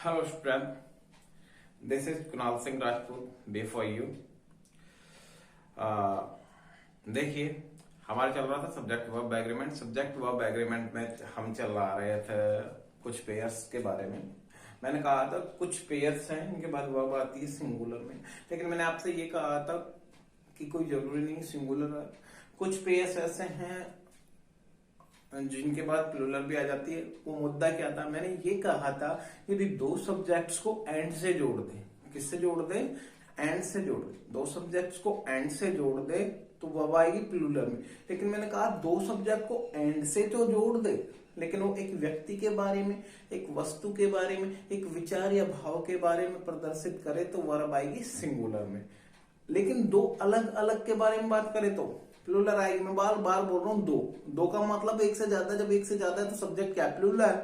Hello student, this is Kunal Singh Rajput, day for you. देखिए हमारा चल रहा था सब्जेक्ट वर्ब एग्रीमेंट में हम चल रहे थे कुछ पेयर्स के बारे में। मैंने कहा था कुछ पेयर्स हैं इनके बाद वर्ब आती है सिंगुलर में, लेकिन मैंने आपसे ये कहा था कि कोई जरूरी नहीं सिंगुलर है। कुछ पेयर्स ऐसे हैं जिनके बाद प्लूरल भी आ जाती है। वो मुद्दा क्या था, मैंने ये कहा था यदि दो सब्जेक्ट्स को एंड से जोड़ दे, किससे जोड़ दे, एंड से जोड़ दे, दो सब्जेक्ट्स को एंड से जोड़ दे तो वर्ब आएगी प्लूरल में। लेकिन मैंने कहा दो सब्जेक्ट को एंड से तो जोड़ दे, लेकिन वो एक व्यक्ति के बारे में, एक वस्तु के बारे में, एक विचार या भाव के बारे में प्रदर्शित करे तो वर्ब आएगी सिंगुलर में। लेकिन दो अलग अलग के बारे में बात करें तो प्लूरल आएगी। मैं बार बार बोल रहा हूं दो का मतलब एक से ज्यादा। जब एक से ज्यादा है तो सब्जेक्ट क्या प्लूरल है,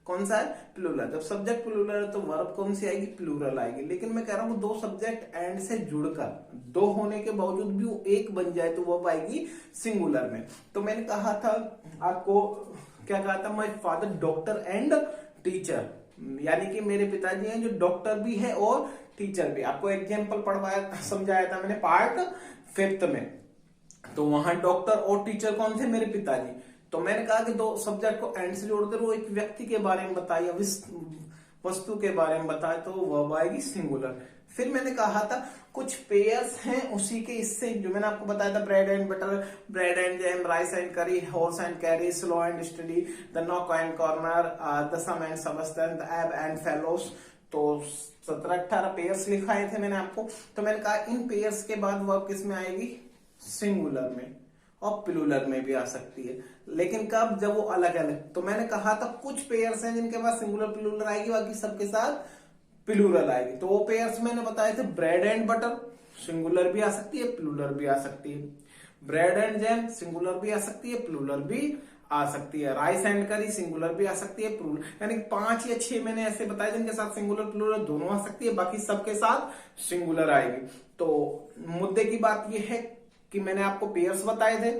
कौन सा है, प्लूरल। जब सब्जेक्ट प्लूरल है तो वर्ब कौन सी आएगी, प्लूरल आएगी। लेकिन मैं कह रहा हूं दो सब्जेक्ट एंड से जुड़कर, दो होने के बावजूद भी वो एक बन जाए तो वर्ब आएगी सिंगुलर में। तो मैंने कहा था आपको, क्या कहा था, my father doctor and teacher, यानी कि मेरे पिताजी हैं जो डॉक्टर भी है और टीचर भी। आपको एग्जाम्पल पढ़वाया समझाया था मैंने पार्ट 5 में। तो वहां डॉक्टर और टीचर कौन थे, मेरे पिताजी। तो मैंने कहा कि दो सब्जेक्ट को एंड से जोड़कर वो एक व्यक्ति के बारे में बताए या वस्तु के बारे में बताए तो वर्ब आएगी सिंगुलर। फिर मैंने कहा था कुछ पेयर्स हैं उसी के, इससे जो मैंने आपको बताया था, bread and butter, bread and jam, rice and curry, horse and carry, slow and steady, the nook and corner, the sum and substance, the ebb and flow. तो 17-18 पेयर्स लिखाए थे मैंने आपको। तो मैंने कहा इन पेयर्स के बाद वर्ब किस में आएगी, सिंगुलर में, और प्लूरल में भी आ सकती है। लेकिन कब, जब वो अलग अलग। तो मैंने कहा था कुछ पेयर्स हैं जिनके पास सिंगुलर प्लूरल आएगी, बाकी सबके साथ प्लूरल आएगी। तो वो पेयर्स मैंने बताए थे ब्रेड एंड बटर, सिंगुलर भी आ सकती है प्लूरल भी आ सकती है। ब्रेड एंड जैम, सिंगुलर भी आ सकती है प्लूरल भी आ सकती है। राइस एंड करी, सिंगुलर भी आ सकती है प्लूरल, यानी 5 या 6 मैंने ऐसे बताए जिनके साथ सिंगुलर प्लूरल दोनों आ सकती है, बाकी सबके साथ सिंगुलर आएगी। तो मुद्दे की बात यह है कि मैंने आपको पेयर्स बताए थे।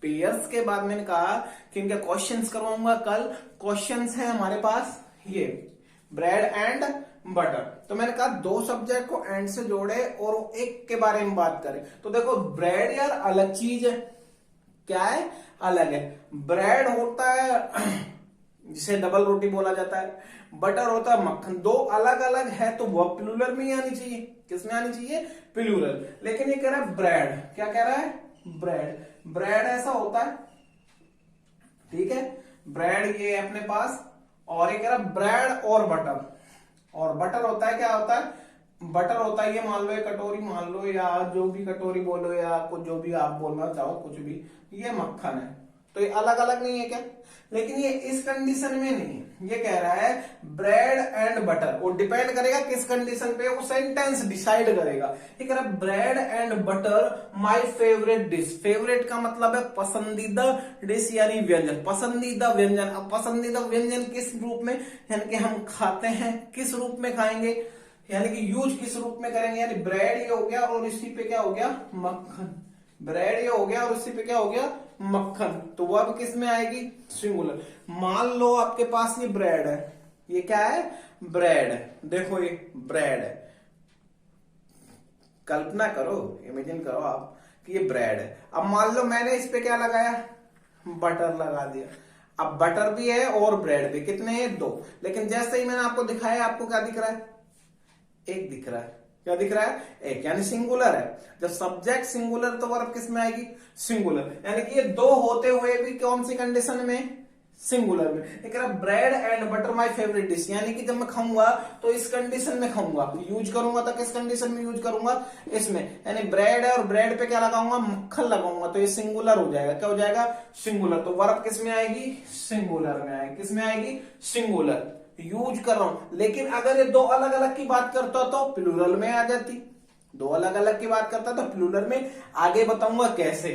पेयर्स के बाद मैंने कहा कि इनके क्वेश्चंस करवाऊंगा कल। क्वेश्चंस है हमारे पास ये ब्रेड एंड बटर। तो मैंने कहा दो सब्जेक्ट को एंड से जोड़े और एक के बारे में बात करें। तो देखो ब्रेड यार अलग चीज है, क्या है, अलग है। ब्रेड होता है जिसे डबल रोटी बोला जाता है, बटर होता है मक्खन। दो अलग अलग है तो वह प्लूरल में ही आनी चाहिए। किसमें आनी चाहिए, प्लूरल। लेकिन ये कह रहा है ब्रेड, क्या कह रहा है, ब्रेड। ब्रेड ऐसा होता है, ठीक है, ब्रेड ये अपने पास, और ये कह रहा है ब्रेड और बटर। और बटर होता है, क्या होता है, बटर होता है ये मान लो, ये कटोरी मान लो, या जो भी कटोरी बोलो, या कुछ जो भी आप बोलना चाहो, कुछ भी, ये मक्खन है। तो ये अलग अलग नहीं है क्या, लेकिन ये इस कंडीशन में नहीं। ये कह रहा है ब्रेड एंड बटर, वो डिपेंड करेगा किस कंडीशन पे, वो सेंटेंस डिसाइड करेगा। ये कह रहा है bread and butter my favourite dish. Favourite का मतलब है पसंदीदा डिश यानी व्यंजन, पसंदीदा व्यंजन। अब पसंदीदा व्यंजन किस रूप में, यानी कि हम खाते हैं, किस रूप में खाएंगे, यानी कि यूज किस रूप में करेंगे। यानी ब्रेड ये हो गया और इसी पे क्या हो गया, मक्खन। ब्रेड ये हो गया और इसी पे क्या हो गया, मक्खन। तो वर्ब किस में आएगी, सिंगुलर। मान लो आपके पास ये ब्रेड है, ये क्या है, ब्रेड है। देखो ये ब्रेड है, कल्पना करो, इमेजिन करो आप कि ये ब्रेड है। अब मान लो मैंने इस पे क्या लगाया, बटर लगा दिया। अब बटर भी है और ब्रेड भी, कितने हैं, 2। लेकिन जैसे ही मैंने आपको दिखाया, आपको क्या दिख रहा है, एक दिख रहा है। क्या दिख रहा है, एक, यानी सिंगुलर है। जब सब्जेक्ट सिंगुलर तो वर्ब किस में आएगी, सिंगुलर। यानी कि ये 2 होते हुए भी कौन सी कंडीशन में, सिंगुलर में। एक bread and butter my favourite dish, यानी कि जब मैं खाऊंगा तो इस कंडीशन में खाऊंगा, यूज करूंगा तो किस कंडीशन में यूज करूंगा, इसमें। यानी ब्रेड है और ब्रेड पे क्या लगाऊंगा, मक्खन लगाऊंगा, तो ये सिंगुलर हो जाएगा। क्या हो जाएगा, सिंगुलर। तो वर्ब किस में आएगी, सिंगुलर में आएगी। किस में आएगी, सिंगुलर यूज कर रहा हूं। लेकिन अगर ये 2 अलग अलग की बात करता तो प्लूरल में आ जाती। 2 अलग अलग की बात करता तो प्लूरल में, आगे बताऊंगा कैसे,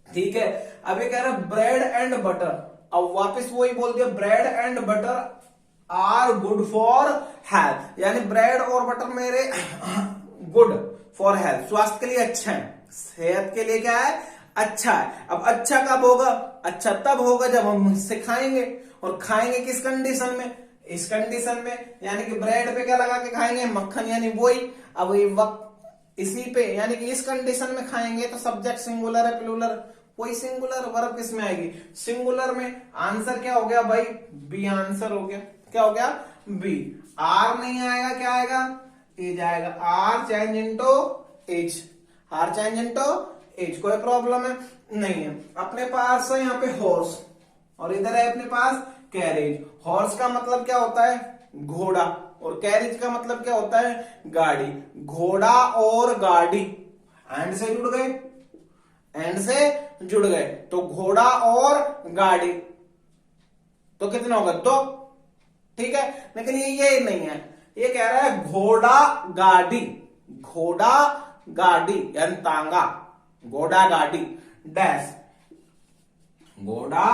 ठीक है। अब ये कह रहा है ब्रेड एंड बटर, अब वापस वही बोल दिया, bread and butter are good for health, यानी ब्रेड और बटर मेरे गुड फॉर हेल्थ, स्वास्थ्य के लिए अच्छा है, सेहत के लिए क्या है, अच्छा है। अब अच्छा कब होगा, अच्छा तब होगा जब हम इससे खाएंगे, और खाएंगे किस कंडीशन में, इस कंडीशन में यानी कि ब्रेड पे क्या लगा के खाएंगे, मक्खन, यानी वही। अब ये वक्त इसी पे यानी कि इस कंडीशन में खाएंगे तो सब्जेक्ट सिंगुलर है प्लूरल, वही सिंगुलर, वर्ब किस में आएगी, सिंगुलर में। आंसर क्या हो गया भाई, बी आंसर हो गया। क्या हो गया, बी। आर नहीं आएगा, क्या आएगा, एज आएगा। Are change into is, are change into is. कोई प्रॉब्लम है नहीं है। अपने पास है यहाँ पे हॉर्स और इधर है अपने पास कैरेज। हॉर्स का मतलब क्या होता है, घोड़ा, और कैरेज का मतलब क्या होता है, गाड़ी। घोड़ा और गाड़ी एंड से जुड़ गए, एंड से जुड़ गए तो घोड़ा और गाड़ी, तो कितना होगा, दो। ठीक है, लेकिन ये नहीं है, ये कह रहा है घोड़ा गाड़ी, घोड़ा गाड़ी यानी तांगा, घोड़ा गाड़ी डैश, घोड़ा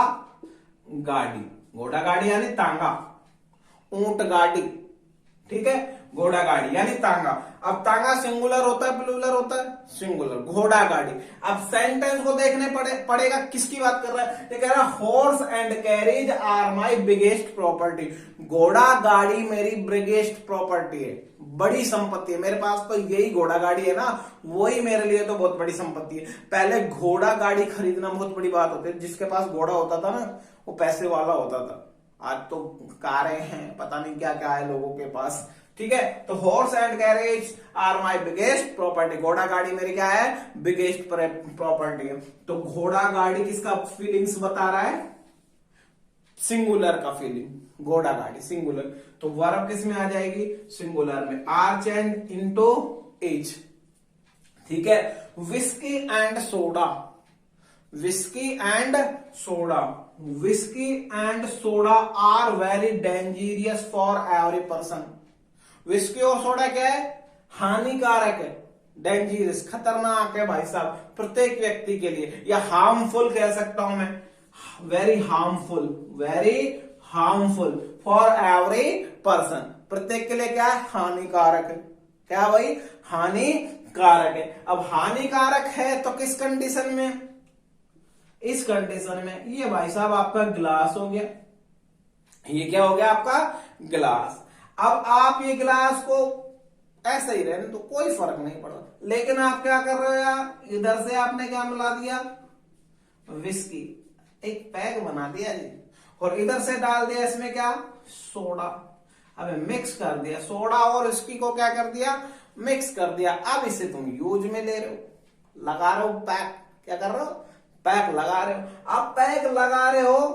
गाड़ी, घोड़ा गाड़ी यानी तांगा, ऊंट गाड़ी। ठीक है, घोड़ा गाड़ी यानी तांगा। अब तांगा सिंगुलर होता है प्लूरल होता है, सिंगुलर, घोड़ा गाड़ी। अब सेंटेंस को देखने पड़ेगा किसकी बात कर रहा है, ये कह रहा है horse and carriage are my biggest property. घोड़ा गाड़ी मेरी बिगेस्ट प्रॉपर्टी है, बड़ी संपत्ति है। मेरे पास तो यही घोड़ा गाड़ी है ना, वही मेरे लिए तो बहुत बड़ी संपत्ति है। पहले घोड़ा गाड़ी खरीदना बहुत बड़ी बात होती है, जिसके पास घोड़ा होता था ना वो पैसे वाला होता था। आज तो कारें हैं, पता नहीं क्या क्या है लोगों के पास। ठीक है, तो horse and carriage are my biggest property, घोड़ा गाड़ी मेरी क्या है, बिगेस्ट प्रॉपर्टी है। तो घोड़ा गाड़ी किसका फीलिंग्स बता रहा है, सिंगुलर का फीलिंग, घोड़ा गाड़ी सिंगुलर। तो वर्ब किस में आ जाएगी, सिंगुलर में। Are change into is. ठीक है, whisky and soda, whisky and soda, whisky and soda are very dangerous for every person. Whisky और सोडा क्या है, हानिकारक है, डेंजरस, खतरनाक है भाई साहब, प्रत्येक व्यक्ति के लिए, या हार्मफुल कह सकता हूं मैं, very harmful, very harmful for every person, प्रत्येक के लिए क्या है, हानिकारक है। क्या भाई, हानिकारक है। अब हानिकारक है तो किस कंडीशन में, इस कंडीशन में। ये भाई साहब आपका ग्लास हो गया, ये क्या हो गया आपका ग्लास। अब आप ये गिलास को ऐसे ही रहने तो कोई फर्क नहीं पड़ा, लेकिन आप क्या कर रहे हो यार, इधर से आपने क्या मिला दिया, विस्की, एक पैक बना दिया जी, और इधर से डाल दिया इसमें क्या, सोडा। अब मिक्स कर दिया, सोडा और विस्की को क्या कर दिया, मिक्स कर दिया। अब इसे तुम यूज में ले रहे हो, लगा रहे हो पैक, क्या कर रहे हो, पैक लगा रहे हो। अब पैक लगा रहे हो,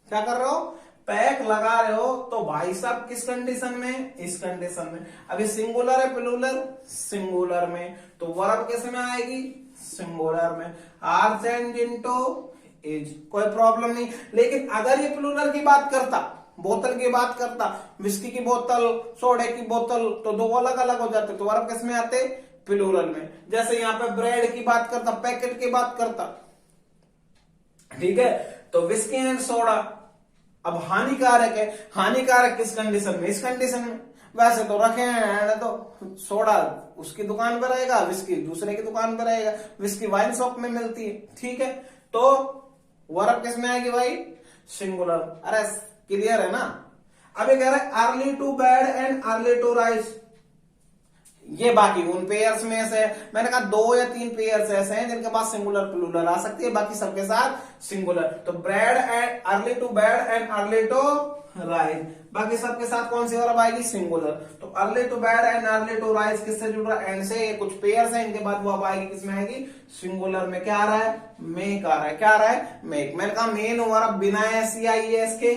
क्या कर रहे हो, पैक लगा रहे हो, तो भाई साहब किस कंडीशन में, इस कंडीशन में। अभी सिंगुलर है प्लूरल, सिंगुलर में, तो वर्ब किस में आएगी, सिंगुलर में। आर चेंज इनटू एज, कोई प्रॉब्लम नहीं। लेकिन अगर ये प्लूरल की बात करता, बोतल की बात करता, विस्की की बोतल, सोडे की बोतल, तो दो अलग अलग हो जाते, तो वर्ब किस में आते, प्लूरल में। जैसे यहाँ पे ब्रेड की बात करता, पैकेट की बात करता। ठीक है, तो विस्की एंड सोडा अब हानिकारक है, हानिकारक किस कंडीशन में, इस कंडीशन में। वैसे तो रखे हैं तो सोडा उसकी दुकान पर रहेगा, विस्की दूसरे की दुकान पर रहेगा, विस्की वाइन शॉप में मिलती है। ठीक है, तो वर्ब किस में आएगी भाई, सिंगुलर। अरे क्लियर है ना। अब ये कह रहा है early to bed and early to rise, ये बाकी उन पेयर्स में से मैंने कहा 2 या 3 पेयर्स ऐसे हैं जिनके पास सिंगुलर प्लूरल आ सकती है, बाकी सबके साथ सिंगुलर। तो bread and early to bed and early to rise, बाकी सबके साथ कौन सी वर्ब आएगी, सिंगुलर। तो early to bed and early to rise किससे जुड़ रहा है, एंड से। ये कुछ पेयर्स हैं, इनके बाद वर्ब आएगी किसमें आएगी, सिंगुलर में। क्या आ रहा है, मेक आ रहा है। क्या आ रहा है, मेक। मैंने कहा मेन वर्ब बिना SEIS के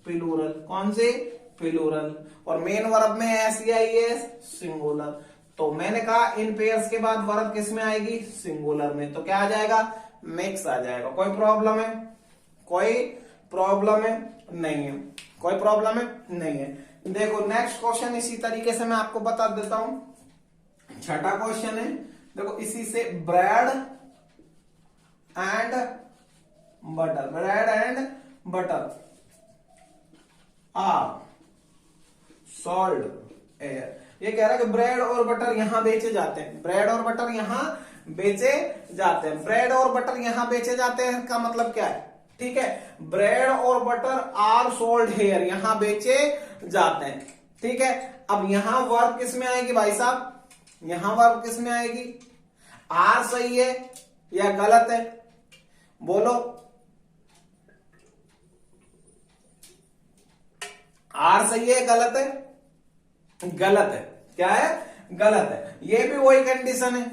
प्लूरल, कौन से, प्लूरल। और मेन वर्ब में SEIS, सिंगुलर। तो मैंने कहा इन पेयर्स के बाद वर्ब किस में आएगी, सिंगुलर में। तो क्या आ जाएगा, मेक्स आ जाएगा। कोई प्रॉब्लम है, कोई प्रॉब्लम है नहीं है, कोई प्रॉब्लम है नहीं है। देखो नेक्स्ट क्वेश्चन इसी तरीके से मैं आपको बता देता हूं। छठा क्वेश्चन है, देखो इसी से bread and butter, bread and butter are sold here. ये कह रहा है कि ब्रेड और बटर यहां बेचे जाते हैं, ब्रेड और बटर यहां बेचे जाते हैं, ब्रेड और बटर यहां बेचे जाते हैं का मतलब क्या है। ठीक है, ब्रेड और बटर आर सोल्ड हेयर, यहां बेचे जाते हैं। ठीक है, अब यहां वर्ब किस में आएगी भाई साहब, यहां वर्ब किस में आएगी, आर सही है या गलत है, बोलो। आर सही है गलत है, गलत है, क्या है, गलत है। ये भी वही कंडीशन है,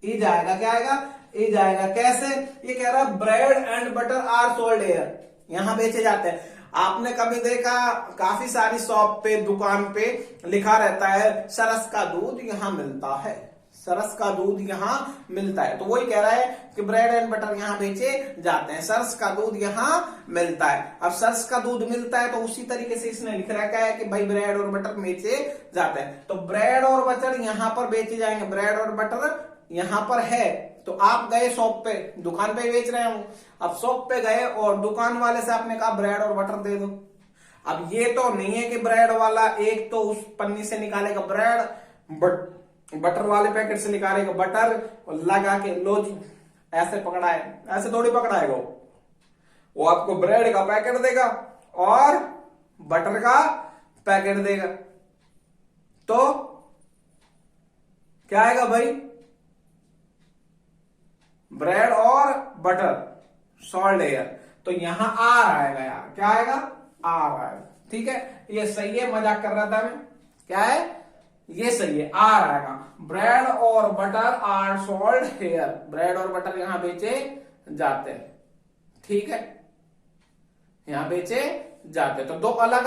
ई जाएगा, क्या आएगा, ई जाएगा। कैसे, ये कह रहा bread and butter are sold here, यहां बेचे जाते हैं। आपने कभी देखा काफी सारी शॉप पे, दुकान पे लिखा रहता है सरस का दूध यहां मिलता है, सरस का दूध यहां मिलता है, तो वही कह रहा है कि ब्रेड एंड बटर यहां बेचे जाते हैं, सरस का दूध यहां मिलता है। अब सरस का दूध मिलता है तो उसी तरीके से इसने लिख रखा है कि भाई ब्रेड और बटर बेचे जाते हैं, तो ब्रेड और बटर यहां पर बेचे जाएंगे, ब्रेड और बटर यहां पर है। तो आप गए शॉप पे, दुकान पे बेच रहे हो, अब शॉप पे गए और दुकान वाले से आपने कहा ब्रेड और बटर दे दो। अब ये तो नहीं है कि ब्रेड वाला एक तो उस पन्नी से निकालेगा ब्रेड, बटर वाले पैकेट से निकालेगा बटर और लगा के लो जी ऐसे पकड़ाए, ऐसे थोड़ी पकड़ाएगा वो आपको ब्रेड का पैकेट देगा और बटर का पैकेट देगा, तो क्या आएगा भाई, ब्रेड और बटर सॉल्ट एयर, तो यहां आर आएगा यार, क्या आएगा, आर आएगा। ठीक है, ये सही है, मजाक कर रहा था मैं, क्या है, ये सही है, आर आएगा। ब्रेड और butter are sold here, bread और बटर यहां बेचे जाते हैं। ठीक है, यहां बेचे जाते हैं, तो दो अलग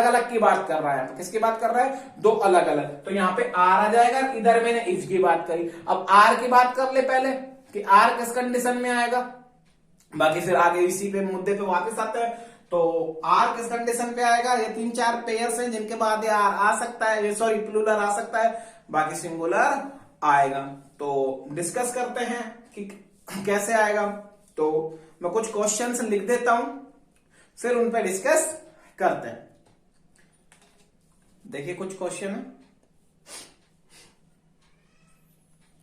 अलग की बात कर रहा है। तो किसकी बात कर रहा है, दो अलग अलग, तो यहां पे आर आ जाएगा, इधर मैंने इज की बात करी। अब आर की बात कर ले पहले कि आर किस कंडीशन में आएगा, बाकी फिर आगे इसी पे मुद्दे पे वापस आते हैं। तो आर किस कंडीशन पे आएगा, ये 3-4 पेयर्स हैं जिनके बाद ये आर आ सकता है, सॉरी प्लूरल आ सकता है, बाकी सिंगुलर आएगा। तो डिस्कस करते हैं कि कैसे आएगा। तो मैं कुछ क्वेश्चंस लिख देता हूं, फिर उन पे डिस्कस करते हैं। देखिए कुछ क्वेश्चन है,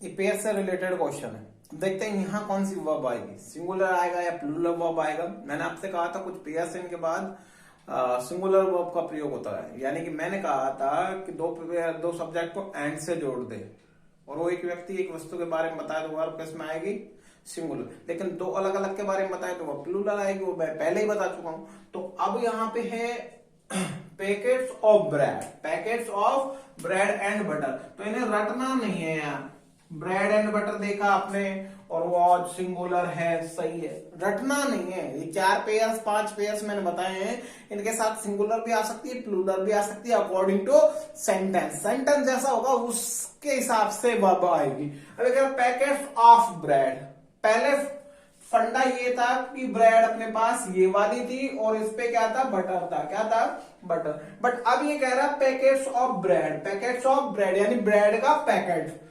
ये पेयर से रिलेटेड क्वेश्चन है। देखते हैं यहां कौन सी वर्ब आएगी, सिंगुलर आएगा या प्लूरल वर्ब आएगा। मैंने आपसे कहा था कुछ पेयर से इनके बाद सिंगुलर वर्ब का प्रयोग होता है, यानी कि मैंने कहा था कि दो सब्जेक्ट को एंड से जोड़ दे और वो एक व्यक्ति एक वस्तु के बारे में बताए तो वर्ब किसमें आएगी, सिंगुलर। लेकिन दो अलग अलग के बारे में बताए तो वो प्लूरल आएगी, वो मैं पहले ही बता चुका हूं। तो अब यहाँ पे है packets of bread and butter, तो इन्हें रटना नहीं है यार, ब्रेड एंड बटर देखा आपने और वो आज सिंगुलर है, सही है, रटना नहीं है। ये 4 पेयर्स 5 पेयर्स मैंने बताए हैं, इनके साथ सिंगुलर भी आ सकती है, प्लूरल भी आ सकती है, अकॉर्डिंग टू सेंटेंस जैसा होगा उसके हिसाब से वर्ब आएगी। अब अगर पैकेट्स ऑफ ब्रेड, पहले फंडा ये था कि ब्रेड अपने पास ये वाली थी और इस पे क्या था, बटर था, क्या था, बटर। बट अब ये कह रहा है पैकेट्स ऑफ ब्रेड यानी ब्रेड का पैकेट,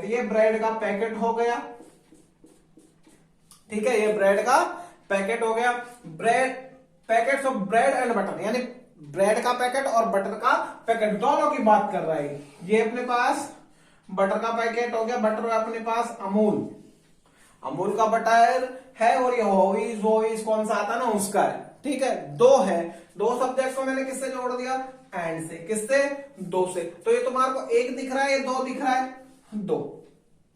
ये ब्रेड का पैकेट हो गया। ठीक है, ये ब्रेड का पैकेट हो गया। Packets of bread and butter यानी ब्रेड का पैकेट और बटर का पैकेट दोनों की बात कर रहा है। ये अपने पास बटर का पैकेट हो गया, बटर अपने पास अमूल का बटर है और ये होइज कौन सा आता है ना, उसका है। ठीक है, दो सब्जेक्ट को मैंने किससे जोड़ दिया, एंड से, किससे, दो से। तो ये तुम्हारे को एक दिख रहा है, ये दो दिख रहा है, दो,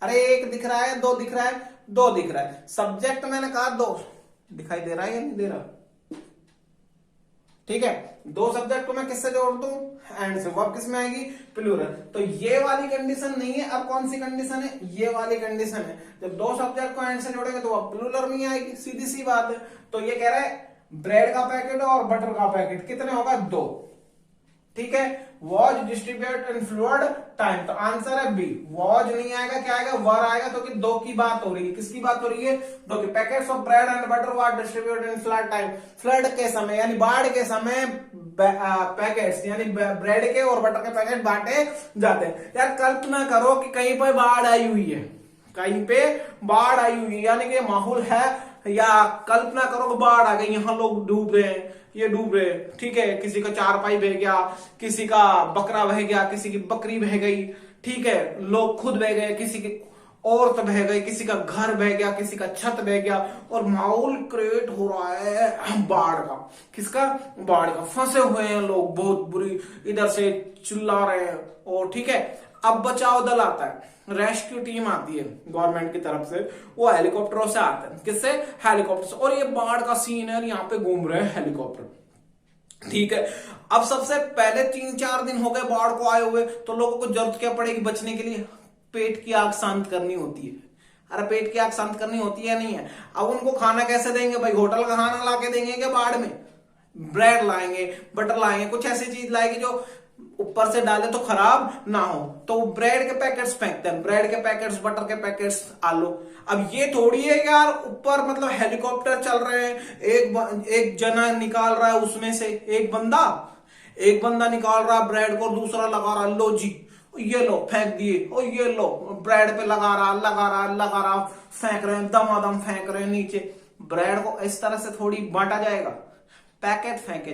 अरे एक दिख रहा है, दो दिख रहा है, दो दिख रहा है। सब्जेक्ट मैंने कहा दो, दिखाई दे रहा है या नहीं दे रहा, ठीक है। दो सब्जेक्ट को मैं किससे जोड़ दूं, एंड से, वर्ब किस में आएगी, प्लूरल। तो ये वाली कंडीशन नहीं है, अब कौन सी कंडीशन है, ये वाली कंडीशन है। जब दो सब्जेक्ट को एंड से जोड़ेंगे तो वह प्लूरल नहीं आएगी, सीधी सी बात है। तो ये कह रहा है ब्रेड का पैकेट और बटर का पैकेट कितने होगा, 2। ठीक है, was distribute in fluid time, तो आंसर है बी। वॉज नहीं आएगा, क्या आएगा, वर आएगा, तो कि 2 की बात हो रही है। किसकी बात हो रही है, 2 की। Packets of bread and butter was distribute in flood time, flood के समय यानी बाढ़ के समय पैकेट्स यानी ब्रेड के और बटर के पैकेट बांटे जाते हैं। यार कल्पना करो कि कहीं पर बाढ़ आई हुई है, कहीं पे बाढ़ आई हुई है, यानी कि माहौल है, या कल्पना करो कि बाढ़ आ गई, यहाँ लोग डूब रहे हैं, ये डूब रहे, ठीक है, किसी का चारपाई बह गया, किसी का बकरा बह गया, किसी की बकरी बह गई, ठीक है, लोग खुद बह गए, किसी के, औरत बह गई, किसी का घर बह गया, किसी का छत बह गया, और माहौल क्रिएट हो रहा है बाढ़ का। किसका? बाढ़ का। फंसे हुए हैं लोग, बहुत बुरी, इधर से चिल्ला रहे हैं, और ठीक है। अब बचाव दल आता है, रेस्क्यू टीम आती है गवर्नमेंट की तरफ से, वो हेलीकॉप्टरों से आते हैं। किससे? हेलीकॉप्टर से। और ये बाढ़ का सीन है, यहाँ पे घूम रहे हैं हेलीकॉप्टर, ठीक है। अब सबसे पहले 3-4 दिन हो गए बाढ़ को आए हुए, तो लोगों को जरूरत क्या पड़ेगी बचने के लिए? पेट की आग शांत करनी होती है। अरे पेट की आग शांत करनी होती है, नहीं है? अब उनको खाना कैसे देंगे भाई? होटल का खाना ला के देंगे क्या बाढ़ में? ब्रेड लाएंगे, बटर लाएंगे, कुछ ऐसी चीज लाएंगे जो ऊपर से डाले तो खराब ना हो। तो ब्रेड के पैकेट्स फेंकते हैं, ब्रेड के पैकेट्स, बटर के पैकेट्स, आलू। अब ये थोड़ी है यार, ऊपर मतलब हेलीकॉप्टर चल रहे हैं, एक जना निकाल रहा है उसमें से, एक बंदा निकाल रहा है ब्रेड को, दूसरा लगा रहा, लो जी ये लो फेंक दिए, और ये लो ब्रेड पे लगा रहा, फेंक रहे हैं, दमादम फेंक रहे हैं नीचे। ब्रेड को इस तरह से थोड़ी बांटा जाएगा, पैकेट फेंके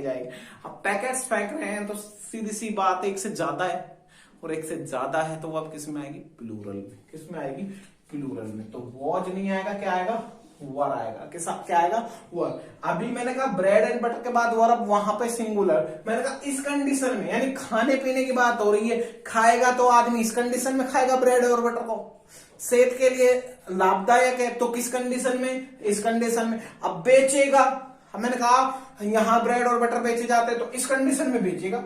जाएंगे। अब पैकेट्स फेंक रहे हैं तो सीधी सी बात, एक से ज्यादा है, और एक से ज्यादा है तो वो अब किस में आएगी? प्लूरल में। किस में आएगी? प्लूरल में। तो वॉज नहीं आएगा, क्या आएगा? वर आएगा। क्या आएगा? वर। अभी मैंने कहा ब्रेड एंड बटर के बाद वर, अब वहां पे सिंगुलर। मैंने कहा इस कंडीशन में, यानी खाने पीने की बात हो रही है, खाएगा तो आदमी इस कंडीशन में खाएगा ब्रेड और बटर को, सेहत के लिए लाभदायक है, तो किस कंडीशन में? इस कंडीशन में। अब बेचेगा, मैंने कहा यहां ब्रेड और बटर बेचे जाते हैं, तो इस कंडीशन में बेचेगा,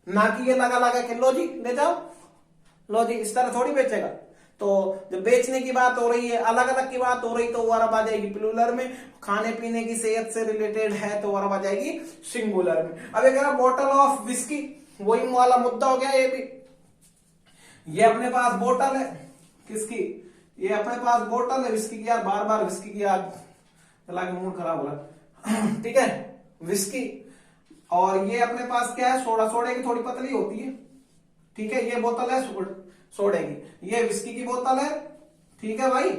ना कि ये लगा के लो जी ले जाओ, लो जी, इस तरह थोड़ी बेचेगा। तो जब बेचने की बात हो रही है, अलग अलग की बात हो रही, तो वर्ब आ जाएगी प्लूरल में। खाने पीने की सेहत से रिलेटेड है तो वर्ब आ जाएगी सिंगुलर में। अब ये कह रहा बॉटल ऑफ विस्की, वही वाला मुद्दा हो गया ये भी। ये अपने पास बोतल है, किसकी? ये अपने पास बोतल है विस्की की। यार बार बार विस्की की याद चला के मूड खराब हो रहा ठीक है, विस्की। और ये अपने पास क्या है? सोडा। सोडे की थोड़ी पतली होती है, ठीक है। ये बोतल है सोडे की, ये विस्की की बोतल है, ठीक है भाई।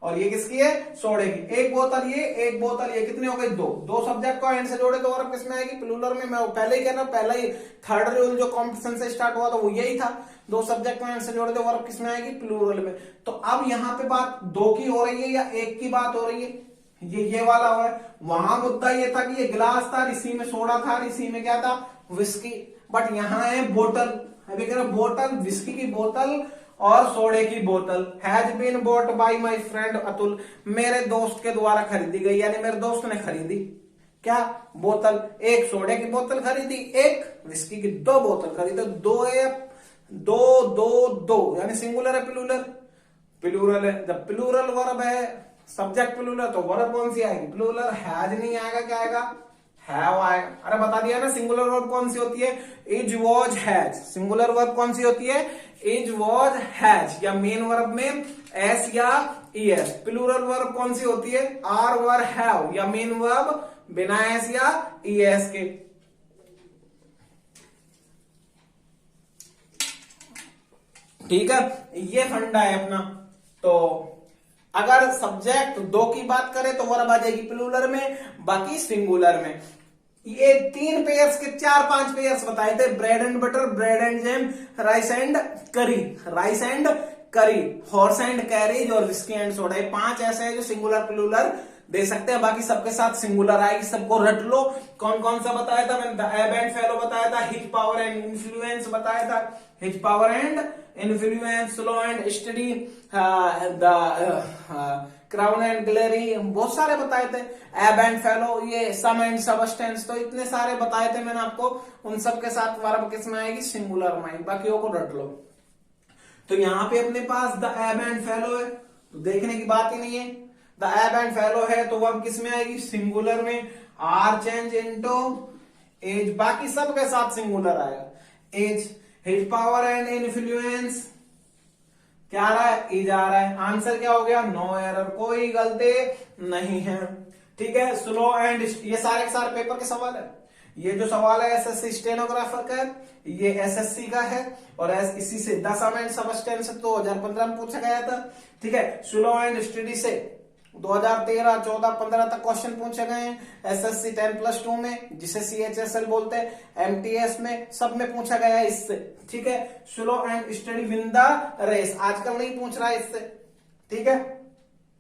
और ये किसकी है? सोडे की। एक बोतल ये, एक बोतल ये, कितने हो गए? दो सब्जेक्ट को एंड से जोड़े तो वर्ब किसमें आएगी? प्लूरल में। मैं पहले ही कह रहा हूं, पहला ही थर्ड रूल जो कॉम्पिटिशन से स्टार्ट हुआ था वो यही था, दो सब्जेक्ट को एंड से जोड़े तो वर्ब किसमें आएगी? प्लूरल में। तो अब यहां पे बात दो की हो रही है या एक की बात हो रही है? ये वाला हुआ है। वहां मुद्दा ये था कि ये गिलास था, इसी में सोडा था, इसी में क्या था? विस्की। बट यहां है बोतल। अभी कह रहा बोतल, विस्की की बोतल और सोडे की बोतल, has been bought by my friend Atul, मेरे दोस्त के द्वारा खरीदी गई, यानी मेरे दोस्त ने खरीदी क्या? बोतल। एक सोडे की बोतल खरीदी, एक विस्की की, दो बोतल खरीदे। दो यानी सिंगुलर है प्लूरल है। जब प्लूरल वर्ब है, सब्जेक्ट प्लूरल, तो वर्ब कौन सी आएगी? प्लूरल। हैज नहीं आएगा, क्या आएगा? हैव आएगा। अरे बता दिया ना सिंगुलर वर्ब कौन सी होती है? Is, was, has. Singular verb कौन सी होती है? इज, वॉज, हैज, या मेन वर्ब में एस या ईएस। प्लूरल वर्ब कौन सी होती है? आर, वर, हैव, या मेन वर्ब बिना एस या ईएस के। ठीक है, ये फंडा है अपना। तो अगर सब्जेक्ट दो की बात करें तो वर्ब आ जाएगी प्लूरल में, बाकी सिंगुलर में। ये 3 पेयर्स के 4-5 पेयर्स बताए थे, bread and butter, bread and jam, rice and curry, horse and carriage, और विस्की एंड सोडा। 5 ऐसे हैं जो सिंगुलर प्लूरल दे सकते हैं, बाकी सबके साथ सिंगुलर आएगी। सबको रट लो। कौन कौन सा बताया था मैंने? द एब एंड फेलो बताया था, हिज पावर एंड इन्फ्लुएंस बताया था, his power and influence, slow and steady, the crown and glairy, बहुत सारे बताए थे। एब एंड फेलो, ये सम एंड सबस्टेंस, तो इतने सारे बताए थे मैंने आपको। उन सब के साथ वर्ब किसमें आएगी? सिंगुलर में। बाकियों को रट लो। तो यहां पे अपने पास द एब एंड फेलो है, तो देखने की बात ही नहीं है। द एब एंड फेलो है तो वर्ब किसमें आएगी? सिंगुलर में। आर चेंज इनटू एज, बाकी सब के साथ सिंगुलर आएगा। Is, his power and influence, क्या आ रहा है? इज आ रहा है। आंसर क्या हो गया? नो एरर, कोई गलती नहीं है। ठीक है, स्लो एंड, ये सारे के सारे पेपर के सवाल है। ये जो सवाल है एसएससी स्टेनोग्राफर का है, ये एसएससी का है, और इसी से 10 एंड सबस्टेंस 2015 में पूछा गया था। ठीक है, स्लो एंड स्टडी से 2013, 14, 15 तक क्वेश्चन पूछे गए हैं। एसएससी 10+2 में, जिसे CHSL बोलते हैं, MTS में, सब में पूछा गया है इससे। ठीक है, slow and steady win the race, आजकल नहीं पूछ रहा है इससे। ठीक है,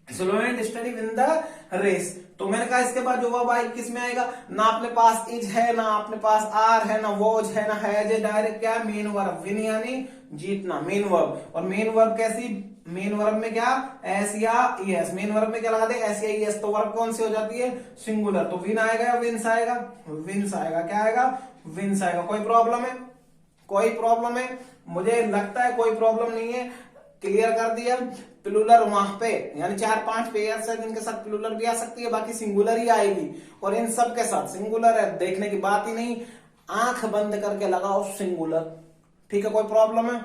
slow and steady win the race. तो मैंने कहा इसके बाद जो वर्ब आएगा किस में आएगा, ना अपने पास इज है, ना अपने पास आर है, ना वॉज है, ना हैज है, डायरेक्ट क्या है, मेन वर्ब। विन यानी जीतना, मेन वर्ब। और मेन वर्ब कैसी, मेन वर्ब में क्या, एस या ईएस। मेन वर्ब में क्या लगा दे, एस या ईएस, तो वर्ब कौन सी हो जाती है, सिंगुलर। तो विन आएगा या विंस आएगा, विंस आएगा। क्या आएगा, विंस आएगा। कोई प्रॉब्लम है, कोई प्रॉब्लम है, मुझे लगता है कोई प्रॉब्लम नहीं है, क्लियर कर दिया। प्लूरल वहां पे यानी 4-5 पेयर्स है जिनके साथ प्लूरल भी आ सकती है, बाकी सिंगुलर ही आएगी। और इन सब के साथ सिंगुलर है, देखने की बात ही नहीं, आंख बंद करके लगाओ सिंगुलर। ठीक है, कोई प्रॉब्लम है,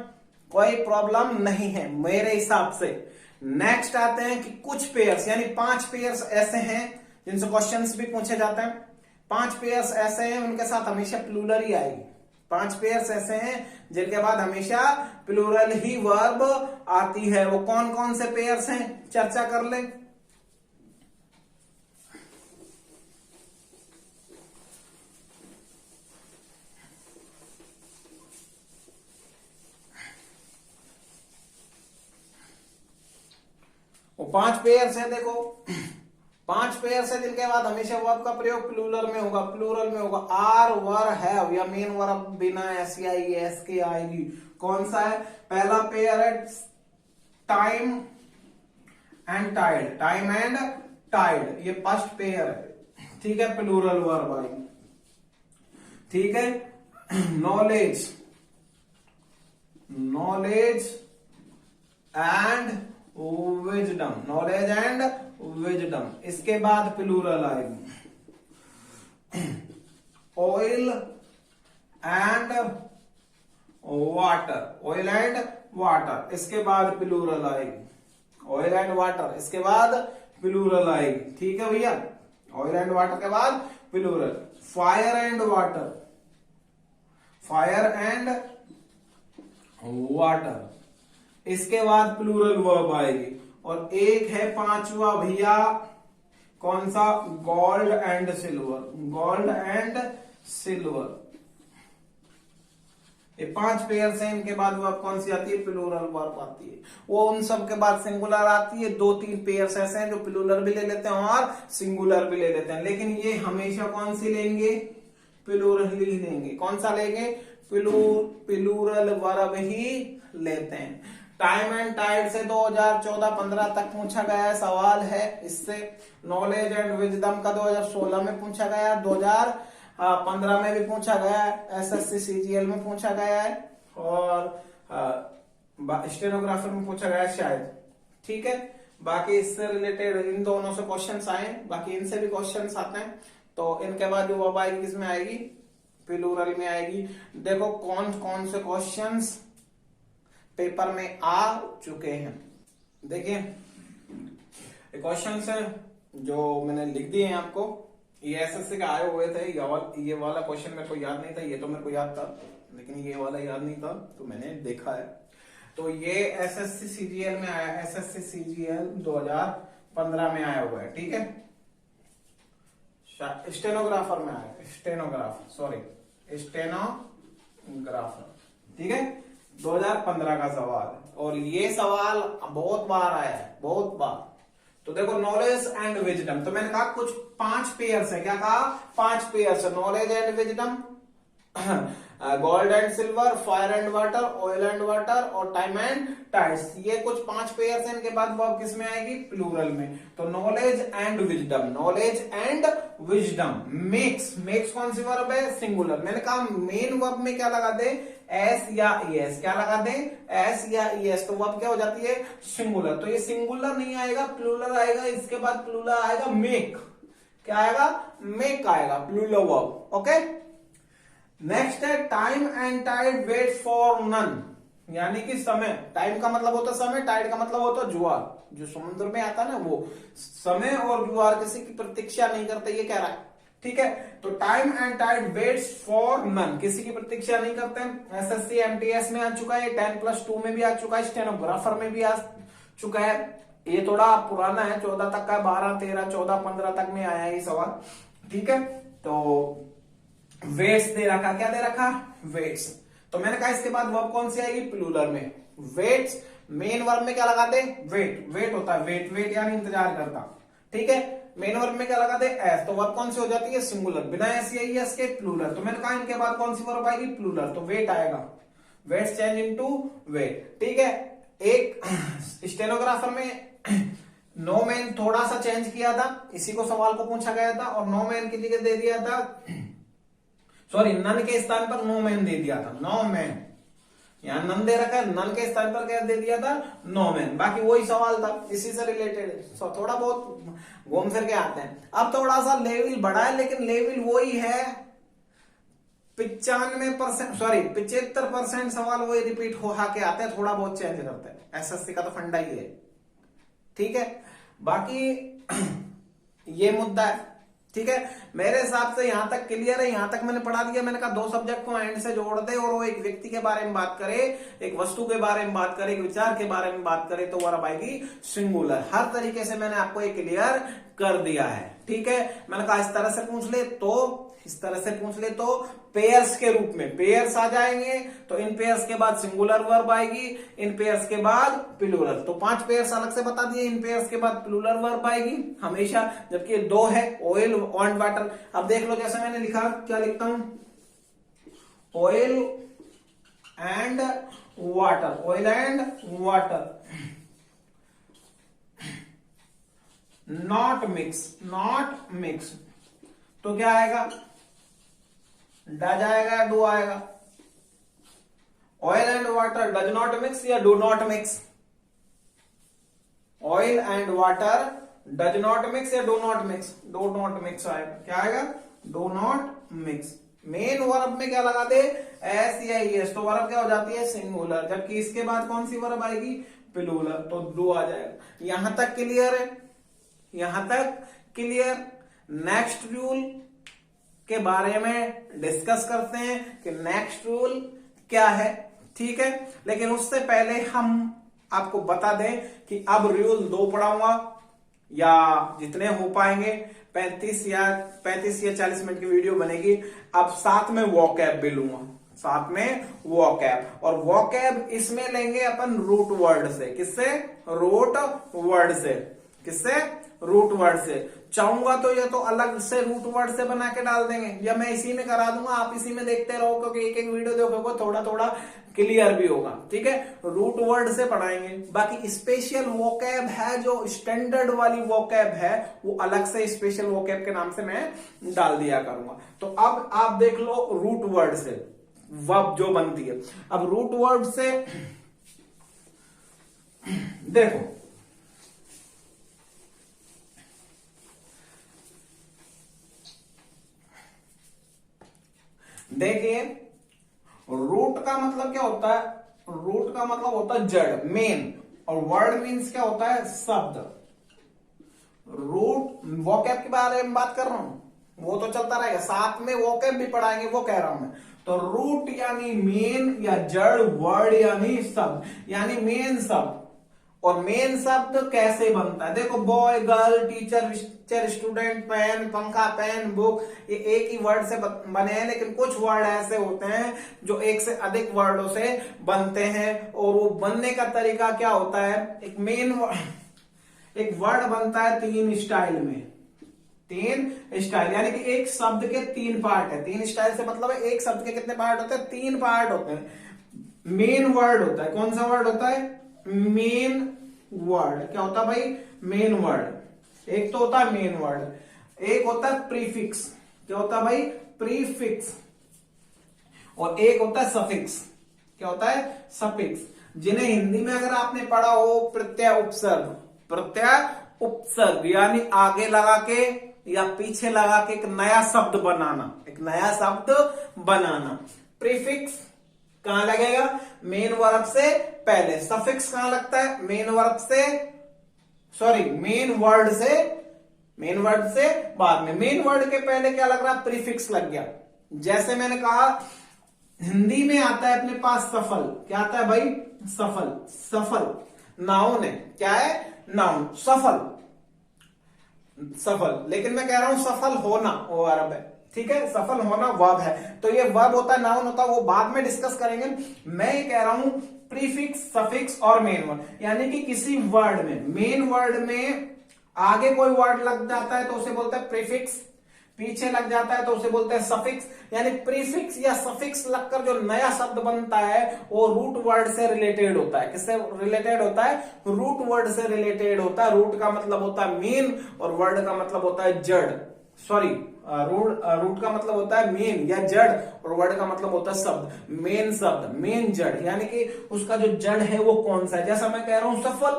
कोई प्रॉब्लम नहीं है मेरे हिसाब से। नेक्स्ट आते हैं कि कुछ पेयर्स, यानी 5 पेयर्स ऐसे हैं जिनसे क्वेश्चंस भी पूछे जाते हैं। 5 पेयर्स ऐसे हैं उनके साथ हमेशा प्लूरल ही आएगी। 5 पेयर्स ऐसे हैं जिनके बाद हमेशा प्लूरल ही वर्ब आती है। वो कौन कौन से पेयर्स हैं, चर्चा कर ले। वो 5 पेयर्स है, देखो 5 पेयर्स है जिनके बाद हमेशा वर्ब का प्रयोग प्लूरल में होगा, प्लूरल में होगा। आर, वर, हैव या मेन वर्ब बिना एस या एस के आएगी। कौन सा है, पहला पेयर है time and tide, time and tide, ये फर्स्ट पेयर है। ठीक है, प्लूरल वर्ब आएगी। ठीक है, knowledge, knowledge and wisdom, knowledge and wisdom, इसके बाद प्लूरल आएगी। Oil and water, oil and water, इसके बाद प्लूरल आएगी। ऑयल एंड वाटर, इसके बाद प्लूरल आएगी। ठीक है भैया, ऑयल एंड वाटर के बाद plural. Fire and water, fire and water, इसके बाद प्लूरल वर्ब आएगी। और एक है 5वां भैया, कौन सा, gold and silver, gold and silver, ये 5 पेयर्स हैं। इनके बाद वर्ब कौन सी आती है, प्लूरल वर्ब आती है। वो उन सब के बाद सिंगुलर आती है। 2-3 पेयर्स ऐसे हैं जो प्लूरल भी ले लेते हैं और सिंगुलर भी ले लेते हैं, लेकिन ये हमेशा कौन सी लेंगे, प्लूरल ही लेंगे। कौन सा लेंगे, प्लूरल वर्ब ही लेते हैं। टाइम एंड टाइड से 2014-15 तक पूछा गया है, सवाल है इससे। नॉलेज एंड विजडम का 2016 में पूछा गया, 2015 में भी पूछा गया है, एसएससी सीजीएल में पूछा गया है, और स्टेनोग्राफर में पूछा गया है शायद। ठीक है, बाकी इससे रिलेटेड इन दोनों से क्वेश्चंस आए, बाकी इनसे भी क्वेश्चंस आते हैं। तो इनके बाद जो वर्ब आएगी किसमें आएगी, प्लूरल में आएगी। देखो कौन कौन से क्वेश्चंस पेपर में आ चुके हैं। देखिए क्वेश्चंस हैं जो मैंने लिख दिए हैं आपको, ये एसएससी के आए हुए थे। ये वाला क्वेश्चन मेरे को याद नहीं था, ये तो मेरे को याद था, लेकिन ये वाला याद नहीं था, तो मैंने देखा है। तो ये एसएससी सीजीएल में आया, एसएससी सीजीएल 2015 में आया हुआ है। ठीक है, स्टेनोग्राफर में आया, स्टेनोग्राफर, सॉरी स्टेनोग्राफर। ठीक है, 2015 का सवाल है, और ये सवाल बहुत बार आया है, बहुत बार। तो देखो नॉलेज एंड विजडम, तो मैंने कहा कुछ 5 पेयर्स है। क्या कहा, 5 पेयर्स है, knowledge and wisdom, gold and silver, fire and water, oil and water और टाइम एंड टाइड्स। ये कुछ 5 पेयर्स हैं। इनके बाद वर्ब किस में आएगी, प्लूरल में। तो knowledge and wisdom, knowledge and wisdom. Makes, makes कौन सी वर्ब है, सिंगुलर। मैंने कहा मेन वर्ब में क्या लगा दे, एस या ईएस, क्या लगा दे, एस या ईएस, तो वर्ब क्या हो जाती है, सिंगुलर। तो ये सिंगुलर नहीं आएगा, प्लूरल आएगा। इसके बाद प्लूरल आएगा मेक, क्या आएगा, मेक आएगा, प्लूरल वर्ब। ओके, नेक्स्ट है time and tide wait for none, यानी कि समय। टाइम का मतलब होता है समय, टाइड का मतलब होता है जुआर, जो समुद्र में आता है ना वो। समय और जुआर किसी की प्रतीक्षा नहीं करते, ये कह रहा है। ठीक है, तो time and tide waits for none, किसी की प्रतीक्षा नहीं करते हैं। एसएससी एमटीएस में आ चुका है, 10+2 में भी आ चुका है, स्टेनोग्राफर में भी आ चुका है। ये थोड़ा पुराना है, 14 तक का, 12, 13, 14, 15 तक में आया ये सवाल। ठीक है, तो वेट्स दे रखा, क्या दे रखा, वेट्स। तो मैंने कहा इसके बाद वर्ब कौन सी आएगी, प्लूरल में वेट्स। मेन वर्ब में क्या लगाते, वेट, वेट होता है, वेट, वेट यानी इंतजार करता। ठीक है, मेन वर्ब में क्या लगाते, एस, तो वर्ब कौन सी हो जाती है, सिंगुलर, बिना एस आई एस के प्लूरल। तो मैंने कहा इनके बाद कौन सी वर्ब आएगी, प्लूरल, तो वेट आएगा, वेट्स चेंज इनटू वेट। ठीक है, एक स्टेनोग्राफर में नो मैन थोड़ा सा चेंज किया था, इसी को सवाल को पूछा गया था, और नो मैन की जगह दे दिया था, सॉरी नन के स्थान पर नो मैन दे दिया था, नो मैन, यहां नन दे रखा है, नन के स्थान पर क्या दे दिया था, नो मैन। बाकी वही सवाल था, इसी से रिलेटेड, थोड़ा बहुत घूम फिर के आते हैं। अब थोड़ा सा लेवल बढ़ा है, लेकिन लेवल वही है, 95%, सॉरी 75% सवाल वही रिपीट हो के आते हैं, थोड़ा बहुत चेंज करते हैं। एसएससी का तो फंडा ही है। ठीक है, बाकी ये मुद्दा है। ठीक है, मेरे हिसाब से यहां तक क्लियर है, यहां तक मैंने पढ़ा दिया। मैंने कहा 2 सब्जेक्ट को एंड से जोड़ दे और वो एक व्यक्ति के बारे में बात करे, एक वस्तु के बारे में बात करे, एक विचार के बारे में बात करे, तो वर्ब आएगी सिंगुलर। हर तरीके से मैंने आपको ये क्लियर कर दिया है। ठीक है, मैंने कहा इस तरह से पूछ ले तो, इस तरह से पूछ ले तो पेयर्स के रूप में पेयर्स आ जाएंगे, तो इन पेयर्स के बाद सिंगुलर वर्ब आएगी, इन पेयर्स के बाद प्लूरल। तो 5 पेयर्स अलग से बता दिए, इन पेयर्स के बाद प्लूरल वर्ब आएगी हमेशा, जबकि 2 है, ऑयल एंड वाटर। अब देख लो, जैसे मैंने लिखा, क्या लिखता हूं, oil and water, oil and water, not mix, not mix, तो क्या आएगा, डज आएगा, डू आएगा। Oil and water does not mix या do not mix, oil and water does not mix या do not mix, do not mix आएगा। क्या आएगा, do not mix. Main verb में क्या लगा दे, एस या एस, तो वर्ब क्या हो जाती है, सिंगुलर, जबकि इसके बाद कौन सी वर्ब आएगी, प्लूरल, तो डू आ जाएगा। यहां तक क्लियर है, यहां तक क्लियर। नेक्स्ट रूल के बारे में डिस्कस करते हैं कि नेक्स्ट रूल क्या है। ठीक है, लेकिन उससे पहले हम आपको बता दें कि अब रूल 2 पढ़ाऊंगा, या जितने हो पाएंगे, 35 या 40 मिनट की वीडियो बनेगी। अब साथ में वोकैब भी लूंगा, साथ में वोकैब, और वोकैब इसमें लेंगे अपन रूट वर्ड से। किससे, रूट वर्ड से, किससे, रूट वर्ड से। चाहूंगा तो ये तो अलग से रूट वर्ड से बना के डाल देंगे, या मैं इसी में करा दूंगा, आप इसी में देखते रहो, क्योंकि एक एक वीडियो देखोगे थोड़ा थोड़ा क्लियर भी होगा। ठीक है, रूट वर्ड से पढ़ाएंगे। बाकी स्पेशल वोकैब है, जो स्टैंडर्ड वाली वोकैब है, वो अलग से स्पेशल वोकैब के नाम से मैं डाल दिया करूंगा। तो अब आप देख लो, रूट वर्ड से वर्ब जो बनती है। अब रूट वर्ड से देखो, देखिए, रूट का मतलब क्या होता है, रूट का मतलब होता है जड़, मेन, और वर्ड मीन्स क्या होता है, शब्द। रूट वोकैब के बारे में बात कर रहा हूं, वो तो चलता रहेगा, साथ में वोकैब भी पढ़ाएंगे, वो कह रहा हूं मैं। तो रूट यानी मेन या जड़, वर्ड यानी शब्द, यानी मेन शब्द। और मेन शब्द कैसे बनता है, देखो, boy, girl, teacher, student, pen, पंखा, पेन, बुक, ये एक ही वर्ड से बने हैं, लेकिन कुछ वर्ड ऐसे होते हैं जो एक से अधिक वर्डों से बनते हैं, और वो बनने का तरीका क्या होता है, एक वर्ड बनता है 3 स्टाइल में, 3 स्टाइल, यानी कि एक शब्द के 3 पार्ट है। 3 स्टाइल से मतलब है एक शब्द के कितने पार्ट होते हैं, 3 पार्ट होते हैं। मेन वर्ड होता है, कौन सा वर्ड होता है, मेन वर्ड। क्या होता है भाई, मेन वर्ड। एक तो होता है मेन वर्ड, एक होता है प्रीफिक्स। क्या होता है भाई, प्रीफिक्स। और एक होता है सफिक्स। क्या होता है, सफिक्स, जिन्हें हिंदी में अगर आपने पढ़ा हो प्रत्यय उपसर्ग। प्रत्यय उपसर्ग यानी आगे लगा के या पीछे लगा के एक नया शब्द बनाना, एक नया शब्द बनाना। प्रीफिक्स कहां लगेगा, मेन वर्ब से पहले। सफिक्स कहां लगता है, मेन वर्ब से, सॉरी मेन वर्ड से, मेन वर्ड से बाद में। मेन वर्ड के पहले क्या लग रहा, प्रीफिक्स लग गया। जैसे मैंने कहा, हिंदी में आता है अपने पास सफल। क्या आता है भाई, सफल। सफल नाउन है, क्या है, नाउन, सफल, सफल। लेकिन मैं कह रहा हूं सफल होना वो वर्ब है, ठीक है, सफल होना वर्ब है। तो ये वर्ब होता है, नाउन होता है, वो बाद में डिस्कस करेंगे। मैं ये कह रहा हूं प्रीफिक्स, सफिक्स और मेन वर्ड, यानी कि किसी वर्ड में, मेन वर्ड में आगे कोई वर्ड लग जाता है तो उसे बोलते हैं प्रीफिक्स, पीछे लग जाता है तो उसे बोलते हैं सफिक्स। यानी प्रीफिक्स या सफिक्स लगकर जो नया शब्द बनता है वो रूट वर्ड से रिलेटेड होता है। किससे रिलेटेड होता है? रूट वर्ड से रिलेटेड होता है। रूट का मतलब होता है मेन और वर्ड का मतलब होता है जड़, सॉरी, रूट का मतलब होता है मेन या जड़ और वर्ड का मतलब होता है शब्द। मेन शब्द, मेन जड़, यानी कि उसका जो जड़ है वो कौन सा है। जैसा मैं कह रहा हूं सफल,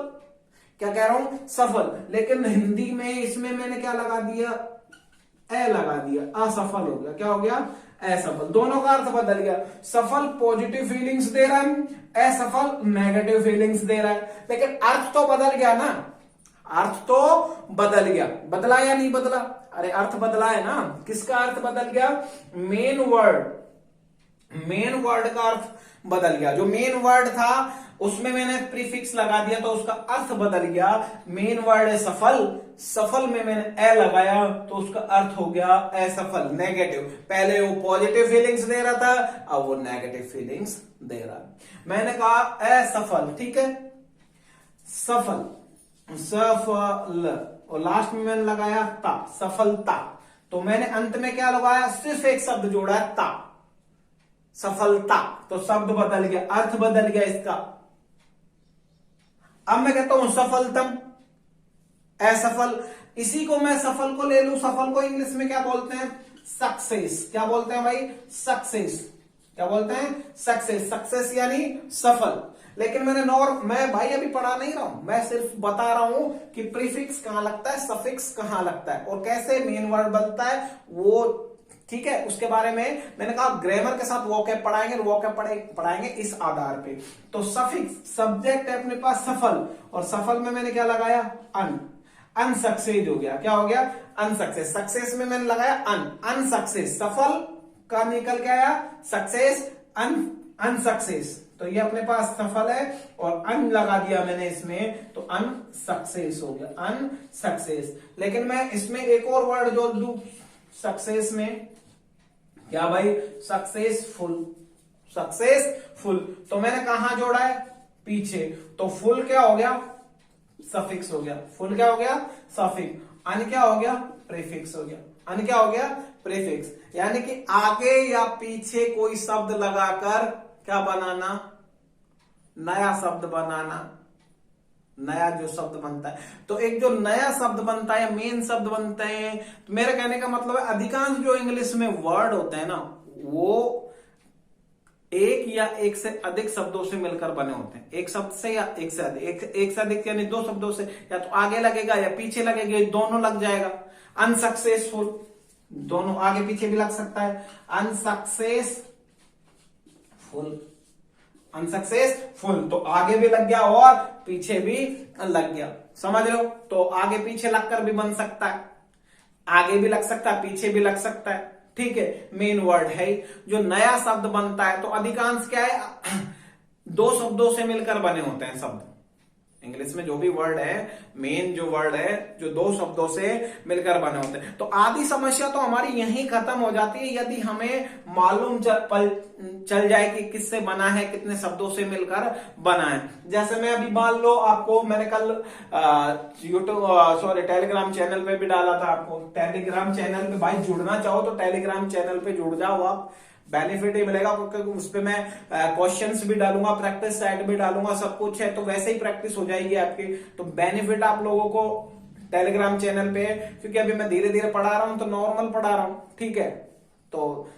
क्या कह रहा हूं? सफल, लेकिन हिंदी में इसमें मैंने क्या लगा दिया? ए लगा दिया, असफल हो गया। क्या हो गया? असफल। दोनों का अर्थ बदल गया। सफल पॉजिटिव फीलिंग्स दे रहा है, असफल नेगेटिव फीलिंग्स दे रहा है, लेकिन अर्थ तो बदल गया ना, अर्थ तो बदल गया। बदला या नहीं बदला? अरे अर्थ बदला है ना। किसका अर्थ बदल गया? मेन वर्ड, मेन वर्ड का अर्थ बदल गया। जो मेन वर्ड था उसमें मैंने प्रीफिक्स लगा दिया तो उसका अर्थ बदल गया। मेन वर्ड है सफल, सफल में मैंने ए लगाया तो उसका अर्थ हो गया असफल, नेगेटिव। पहले वो पॉजिटिव फीलिंग्स दे रहा था, अब वो नेगेटिव फीलिंग्स दे रहा। मैंने कहा असफल, ठीक है, सफल, सफल, और लास्ट में मैंने लगाया ता, सफलता। तो मैंने अंत में क्या लगाया? सिर्फ एक शब्द जोड़ा है, ता, सफलता। तो शब्द बदल गया, अर्थ बदल गया इसका। अब मैं कहता हूं सफलतम, असफल। इसी को मैं सफल को ले लूं, सफल को इंग्लिश में क्या बोलते हैं? सक्सेस। क्या बोलते हैं भाई? सक्सेस। क्या बोलते हैं? सक्सेस। सक्सेस यानी सफल। लेकिन मैं भाई अभी पढ़ा नहीं रहा हूं, मैं सिर्फ बता रहा हूं कि प्रीफिक्स कहां लगता है, सफिक्स कहां लगता है और कैसे मेन वर्ड बनता है वो, ठीक है। उसके बारे में मैंने कहा ग्रामर के साथ वोकैब पढ़ाएंगे, वोकैब पढ़ाएंगे इस आधार पे। तो सफिक्स, सब्जेक्ट है अपने पास सफल, और सफल में मैंने क्या लगाया? अनसक्सेस हो गया। क्या हो गया? अनसक्सेस। सक्सेस में मैंने लगाया अनसक्सेस। सफल का निकल के आया सक्सेस, अनसक्सेस। तो ये अपने पास सफल है और अन लगा दिया मैंने इसमें, तो अनसक्सेस हो गया, अनसक्सेस। लेकिन मैं इसमें एक और वर्ड जोड़ दूं सक्सेस में, क्या भाई? Successful, successful. तो मैंने कहां जोड़ा है? पीछे। तो फुल क्या हो गया? सफिक्स हो गया। फुल क्या हो गया? सफिक्स। अन क्या हो गया? प्रीफिक्स हो गया। अन क्या हो गया? प्रीफिक्स। यानी कि आगे या पीछे कोई शब्द लगाकर क्या बनाना? नया शब्द बनाना, नया जो शब्द बनता है। तो एक जो नया शब्द बनता है, मेन शब्द बनते हैं, तो मेरे कहने का मतलब है अधिकांश जो इंग्लिश में वर्ड होते हैं ना, वो एक या एक से अधिक शब्दों से मिलकर बने होते हैं। एक शब्द से या एक से अधिक, एक से अधिक यानी दो शब्दों से, या तो आगे लगेगा या पीछे लगेगा, दोनों लग जाएगा। अनसक्सेसफुल, दोनों आगे पीछे भी लग सकता है। अनसक्सेसफुल, अनसक्सेसफुल, तो आगे भी लग गया और पीछे भी लग गया। समझ लो, तो आगे पीछे लगकर भी बन सकता है, आगे भी लग सकता है, पीछे भी लग सकता है, ठीक है। मेन वर्ड है जो नया शब्द बनता है, तो अधिकांश क्या है? दो शब्दों से मिलकर बने होते हैं शब्द। इंग्लिश में जो भी वर्ड है, मेन जो वर्ड है, जो दो शब्दों से मिलकर बने होते हैं। तो आधी समस्या तो हमारी यहीं खत्म हो जाती है यदि हमें मालूम चल जाए कि किससे बना है, कितने शब्दों से मिलकर बना है। जैसे मैं अभी मान लो आपको, मैंने कल टेलीग्राम चैनल पे भी डाला था आपको। टेलीग्राम चैनल पे भाई जुड़ना चाहो तो टेलीग्राम चैनल पे जुड़ जाओ आप, बेनिफिट ही मिलेगा, क्योंकि उस पे मैं क्वेश्चंस भी डालूंगा, प्रैक्टिस सेट भी डालूंगा, सब कुछ है, तो वैसे ही प्रैक्टिस हो जाएगी आपकी। तो बेनिफिट आप लोगों को टेलीग्राम चैनल पे, क्योंकि अभी मैं धीरे धीरे पढ़ा रहा हूं तो नॉर्मल पढ़ा रहा हूं, ठीक है। तो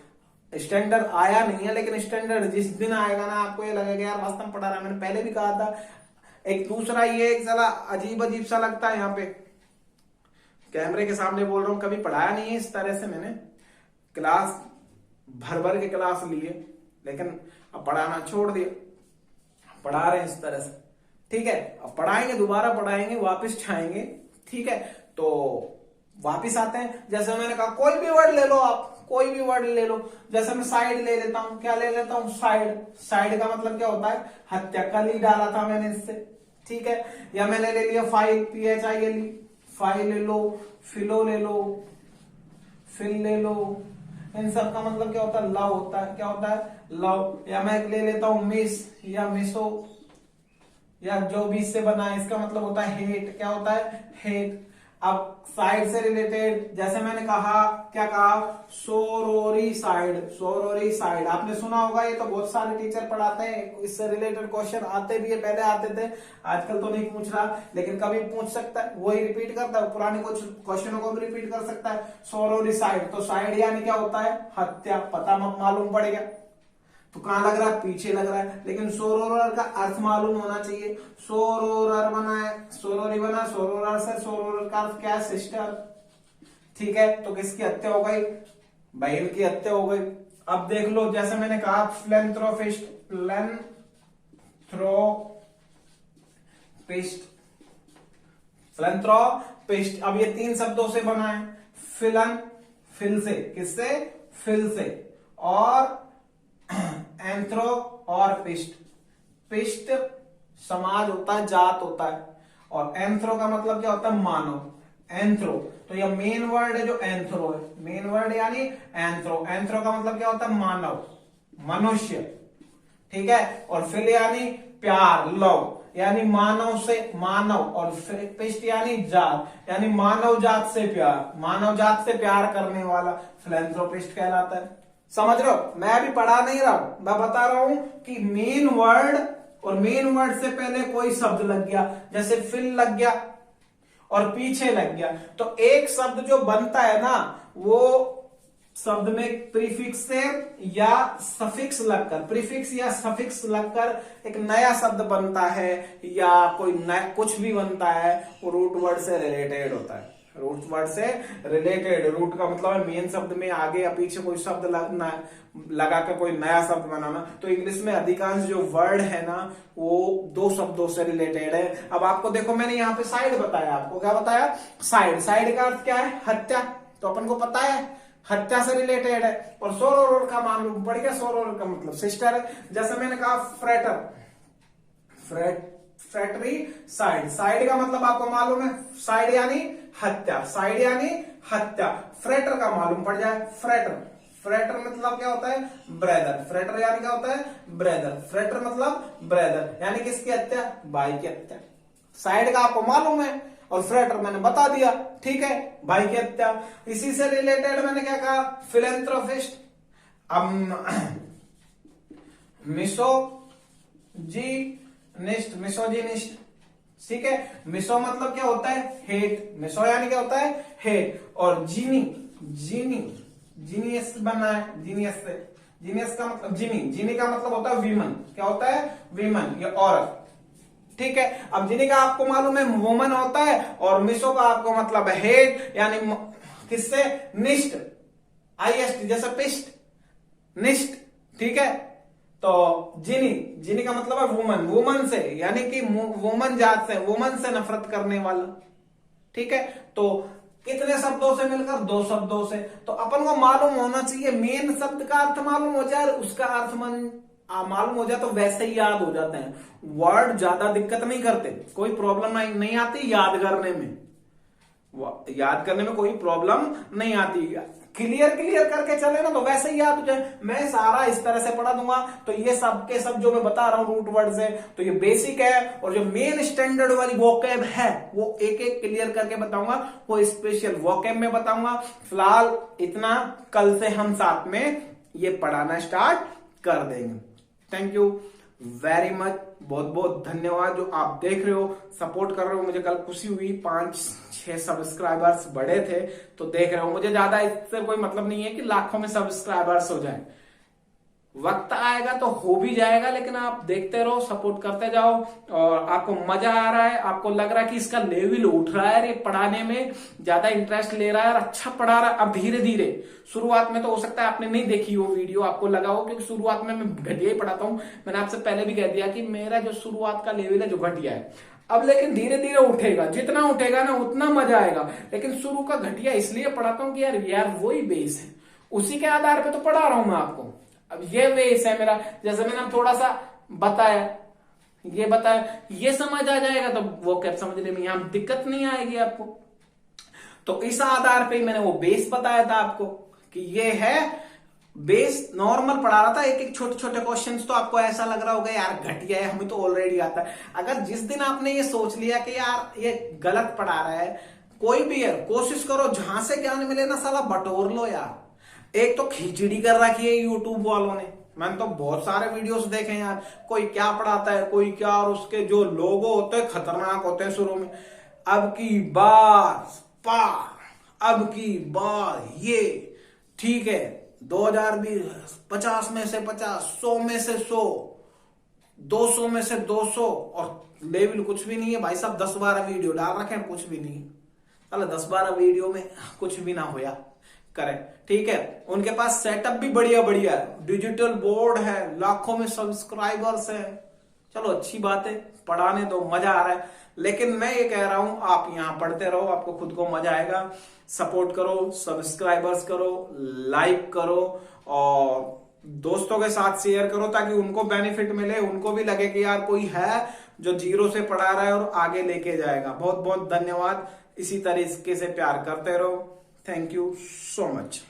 स्टैंडर्ड आया नहीं है, लेकिन स्टैंडर्ड जिस दिन आएगा ना, आपको ये लगेगा यार वास्तव में पढ़ा रहा है। मैंने पहले भी कहा था। एक दूसरा ये एक साला अजीब अजीब सा लगता है, यहाँ पे कैमरे के सामने बोल रहा हूं, कभी पढ़ाया नहीं है इस तरह से। मैंने क्लास भर भर के क्लास लिए, लेकिन अब पढ़ाना छोड़ दिया, पढ़ा रहे हैं इस तरह से, ठीक है। अब पढ़ाएंगे, दोबारा पढ़ाएंगे, वापस छाएंगे, ठीक है। तो वापस आते हैं। जैसे मैंने कहा कोई भी वर्ड ले लो आप, कोई भी वर्ड ले लो। जैसे मैं साइड ले लेता हूं, क्या ले लेता हूं? साइड। साइड का मतलब क्या होता है? हत्या। कल ही डाला था मैंने इससे, ठीक है। या मैंने ले लिया फाइल, PHIL, फाइल ले लो, फिलो ले लो, फिल ले लो, इन सब का मतलब क्या होता है? लव होता है। क्या होता है? लव। या मैं ले लेता हूं मिस या मिसो, या जो भी इससे बना है, इसका मतलब होता है हेट। क्या होता है? हेट। अब साइड से रिलेटेड, जैसे मैंने कहा, क्या कहा? सोरोरी साइड, सोरोरी साइड आपने सुना होगा, ये तो बहुत सारे टीचर पढ़ाते हैं, इससे रिलेटेड क्वेश्चन आते भी है, पहले आते थे, आजकल तो नहीं पूछ रहा, लेकिन कभी पूछ सकता है, वही रिपीट करता है, पुराने कुछ क्वेश्चनों को भी रिपीट कर सकता है। सोरोरी साइड, तो साइड यानी क्या होता है? हत्या। पता मालूम पड़ गया। तो कहां लग रहा है? पीछे लग रहा है, लेकिन सोरोरर का अर्थ मालूम होना चाहिए। सोरोरर बना है, सोरोरी बना, सोरोरर से, सोरोरर का अर्थ क्या है? सिस्टर। ठीक है, तो किसकी हत्या हो गई? बहन की हत्या हो गई। अब देख लो, जैसे मैंने कहा फिलैंथ्रोपिस्ट, फिलैंथ्रोपिस्ट, फिलैंथ्रोपिस्ट। अब ये 3 शब्दों से बना है। फिलन, फिल से, किससे? फिल से, और एंथ्रो और पिस्ट। पिस्ट समाज होता है, जात होता है, और एंथ्रो का मतलब क्या होता है? मानव। एंथ्रो, तो यह मेन वर्ड है जो एंथ्रो है, मेन वर्ड यानी एंथ्रो। एंथ्रो का मतलब क्या होता है? मानव, मनुष्य। ठीक है, और फिल यानी प्यार, लव, यानी मानव से, मानव, और पिस्ट यानी जात, यानी मानव जात से प्यार, मानव जात से प्यार करने वाला फिलैंथ्रोपिस्ट कहलाता है। समझ रहे हो? मैं अभी पढ़ा नहीं रहा हूं, मैं बता रहा हूं कि मेन वर्ड, और मेन वर्ड से पहले कोई शब्द लग गया, जैसे फिल लग गया और पीछे लग गया, तो एक शब्द जो बनता है ना, वो शब्द में प्रीफिक्स से या सफिक्स लगकर, प्रीफिक्स या सफिक्स लगकर एक नया शब्द बनता है, या कोई नया कुछ भी बनता है, वो रूट वर्ड से रिलेटेड होता है। रूट वर्ड से रिलेटेड, रूट का मतलब है मेन शब्द में आगे या पीछे कोई शब्द लगा कर कोई नया शब्द बनाना। तो इंग्लिश में अधिकांश जो वर्ड है ना, वो 2 शब्दों से रिलेटेड है। अब आपको देखो, मैंने यहाँ पे साइड बताया, आपको क्या बताया? साइड। साइड का अर्थ क्या है? हत्या, तो अपन को पता है हत्या से रिलेटेड है। और सोरोर का मालूम पड़ गया, सोरोर का मतलब सिस्टर है। जैसे मैंने कहा फ्रेटर, फ्रेटरी साइड, साइड का मतलब आपको मालूम है, साइड यानी हत्या, साइड यानी हत्या। फ्रेटर का मालूम पड़ जाए, फ्रेटर, फ्रेटर मतलब क्या होता है? ब्रदर। फ्रेटर यानी क्या होता है? ब्रदर। फ्रेटर मतलब ब्रदर, यानी किसकी हत्या? भाई की हत्या। साइड का आपको मालूम है, और फ्रेटर मैंने बता दिया, ठीक है, भाई की हत्या। इसी से रिलेटेड मैंने क्या कहा? फिलैंथ्रोपिस्ट। मिसोजिनिस्ट, ठीक है। मिसो मतलब क्या होता है? हेट। मिसो यानी क्या होता है? हेट। और जीनियस बनना है, जीनियस से, जीनियस का मतलब जीनी का मतलब होता है वीमन। क्या होता है? वीमन, ये औरत, ठीक है। अब जिनी का आपको मालूम है वुमन होता है, और मिसो का आपको मतलब है हेट, यानी किससे? निष्ठ, IST, जैसे पिष्ट, निष्ठ, ठीक है। तो जिनी का मतलब है वुमन, वुमन से, यानी कि वुमन जात से, वुमन से नफरत करने वाला, ठीक है। तो कितने शब्दों से मिलकर? 2 शब्दों से। तो अपन को मालूम होना चाहिए, मेन शब्द का अर्थ मालूम हो जाए, उसका अर्थ मालूम हो जाए तो वैसे ही याद हो जाते हैं। वर्ड ज्यादा दिक्कत नहीं करते, कोई प्रॉब्लम नहीं आती याद करने में, याद करने में कोई प्रॉब्लम नहीं आती। क्लियर करके चले ना तो वैसे ही याद हो जाए। मैं सारा इस तरह से पढ़ा दूंगा, तो ये सब के सब जो मैं बता रहा हूं रूट वर्ड से, तो ये बेसिक है, और जो मेन स्टैंडर्ड वाली वोकैब है वो एक एक क्लियर करके बताऊंगा, वो स्पेशल वोकैब में बताऊंगा। फिलहाल इतना, कल से हम साथ में ये पढ़ाना स्टार्ट कर देंगे। थैंक यू वेरी मच, बहुत बहुत धन्यवाद जो आप देख रहे हो, सपोर्ट कर रहे हो। मुझे कल खुशी हुई, 5-6 सब्सक्राइबर्स बढ़े थे, तो देख रहे हो। मुझे ज्यादा इससे कोई मतलब नहीं है कि लाखों में सब्सक्राइबर्स हो जाए, वक्त आएगा तो हो भी जाएगा, लेकिन आप देखते रहो, सपोर्ट करते जाओ, और आपको मजा आ रहा है, आपको लग रहा है कि इसका लेवल उठ रहा है, ये पढ़ाने में ज्यादा इंटरेस्ट ले रहा है और अच्छा पढ़ा रहा है। अब धीरे धीरे, शुरुआत में तो हो सकता है आपने नहीं देखी वो वीडियो, आपको लगा हो, क्योंकि शुरुआत में मैं घटिया ही पढ़ाता हूं। मैंने आपसे पहले भी कह दिया कि मेरा जो शुरुआत का लेवल है जो घटिया है, अब लेकिन धीरे धीरे उठेगा, जितना उठेगा ना उतना मजा आएगा। लेकिन शुरू का घटिया इसलिए पढ़ाता हूँ कि यार वही बेस है, उसी के आधार पर तो पढ़ा रहा हूं मैं आपको। अब ये बेस है मेरा, जैसे मैंने थोड़ा सा बताया, ये बताया, ये समझ आ जाएगा तो वो कैप समझने में यहां दिक्कत नहीं आएगी आपको। तो इस आधार पे मैंने वो बेस बताया था आपको कि ये है बेस। नॉर्मल पढ़ा रहा था, एक एक छोटे छोटे क्वेश्चंस, तो आपको ऐसा लग रहा होगा यार घटिया है, हमें तो ऑलरेडी आता है। अगर जिस दिन आपने ये सोच लिया कि यार ये गलत पढ़ा रहा है, कोई भी है, कोशिश करो जहां से ज्ञान मिले ना साला बटोर लो यार। एक तो खिचड़ी कर रखी है यूट्यूब वालों ने, मैंने तो बहुत सारे वीडियोस देखे यार, कोई क्या पढ़ाता है कोई क्या, और उसके जो लोगो होते हैं खतरनाक होते हैं शुरू में, अब की बार पार, अब की बार ये, ठीक है 2020 50 में से 50, 100 में से 100, 200 में से 200, और लेवल कुछ भी नहीं है भाई साहब। 10-12 वीडियो डाल रखे हैं, कुछ भी नहीं, चलो 10-12 वीडियो में कुछ भी ना होया करे, ठीक है। उनके पास सेटअप भी बढ़िया बढ़िया है, डिजिटल बोर्ड है, लाखों में सब्सक्राइबर्स है, चलो अच्छी बात है, पढ़ाने तो मजा आ रहा है। लेकिन मैं ये कह रहा हूं आप यहां पढ़ते रहो, आपको खुद को मजा आएगा। सपोर्ट करो, सब्सक्राइबर्स करो, लाइक करो, और दोस्तों के साथ शेयर करो ताकि उनको बेनिफिट मिले, उनको भी लगे कि यार कोई है जो जीरो से पढ़ा रहा है और आगे लेके जाएगा। बहुत बहुत धन्यवाद, इसी तरीके से प्यार करते रहो। Thank you so much.